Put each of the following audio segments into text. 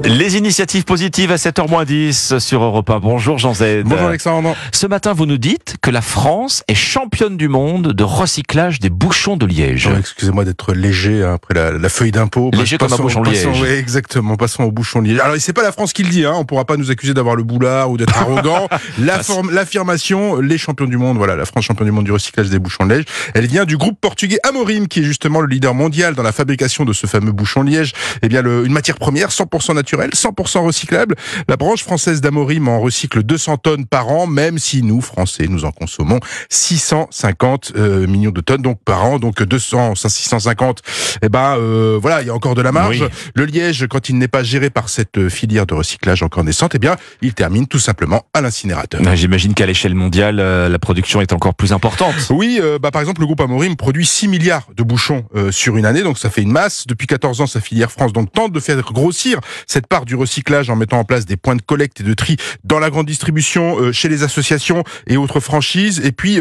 Les initiatives positives à 7h-10 sur Europe 1. Bonjour Jean Z. Bonjour Alexandre. Ce matin, vous nous dites que la France est championne du monde de recyclage des bouchons de liège. Excusez-moi d'être léger après la feuille d'impôt. Léger comme un bouchon de liège. Oui, exactement. Passons au bouchon de liège. Alors, c'est pas la France qui le dit. On pourra pas nous accuser d'avoir le boulard ou d'être arrogant. L'affirmation, les champions du monde. Voilà, la France championne du monde du recyclage des bouchons de liège. Elle vient du groupe portugais Amorim, qui est justement le leader mondial dans la fabrication de ce fameux bouchon de liège. Eh bien, une matière première 100% naturelle, 100% recyclable. La branche française d'Amorim en recycle 200 tonnes par an, même si nous, Français, nous en consommons 650 millions de tonnes donc par an. Donc 650, voilà, il y a encore de la marge. Oui. Le liège, quand il n'est pas géré par cette filière de recyclage encore naissante, eh bien, il termine tout simplement à l'incinérateur. J'imagine qu'à l'échelle mondiale, la production est encore plus importante. Oui, par exemple, le groupe Amorim produit 6 milliards de bouchons sur une année, donc ça fait une masse. Depuis 14 ans, sa filière France donc tente de faire grossir cette part du recyclage en mettant en place des points de collecte et de tri dans la grande distribution, chez les associations et autres franchises. Et puis,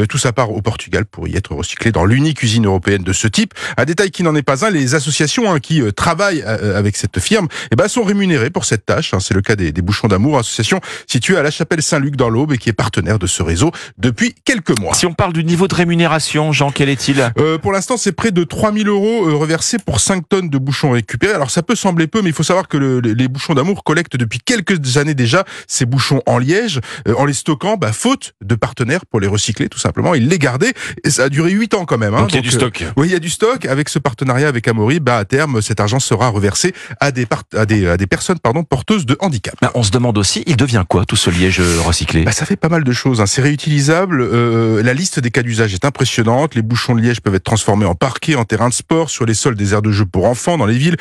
tout ça part au Portugal pour y être recyclé dans l'unique usine européenne de ce type. Un détail qui n'en est pas un, les associations qui travaillent avec cette firme sont rémunérées pour cette tâche. C'est le cas des Bouchons d'Amour, association située à La Chapelle-Saint-Luc dans l'Aube et qui est partenaire de ce réseau depuis quelques mois. Si on parle du niveau de rémunération, Jean, quel est-il ? Pour l'instant, c'est près de 3 000 € reversés pour 5 tonnes de bouchons récupérés. Alors ça peut sembler peu, mais il faut savoir que les Bouchons d'Amour collectent depuis quelques années déjà ces bouchons en liège, en les stockant, faute de partenaires pour les recycler, tout simplement. Ils les gardaient et ça a duré 8 ans quand même. Donc il y a du stock. Oui, il y a du stock. Avec ce partenariat avec Amorim, à terme, cet argent sera reversé à des personnes porteuses de handicap. On se demande aussi, il devient quoi tout ce liège recyclé ? Ça fait pas mal de choses. C'est réutilisable. La liste des cas d'usage est impressionnante. Les bouchons de liège peuvent être transformés en parquet, en terrain de sport, sur les sols des aires de jeu pour enfants dans les villes,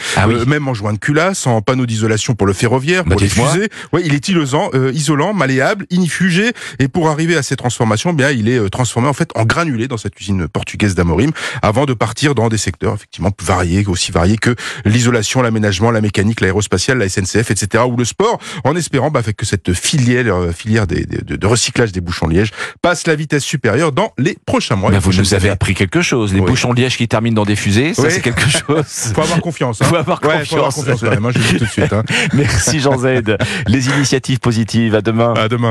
même en joint de culasse, en panneaux d'isolation pour le ferroviaire, pour les fusées. Ouais, il est isolant, malléable, inifugé, et pour arriver à ces transformations, il est transformé en fait en granulé dans cette usine portugaise d'Amorim, avant de partir dans des secteurs effectivement aussi variés que l'isolation, l'aménagement, la mécanique, l'aérospatiale, la SNCF, etc., ou le sport, en espérant que cette filière de recyclage des bouchons de liège passe la vitesse supérieure dans les prochains mois. Vous nous avez appris quelque chose. Les bouchons de liège qui terminent dans des fusées, ça c'est quelque chose. Faut avoir confiance. Faut avoir confiance. Je le dis tout de suite. Merci Jean Z. Les initiatives positives. À demain. À demain.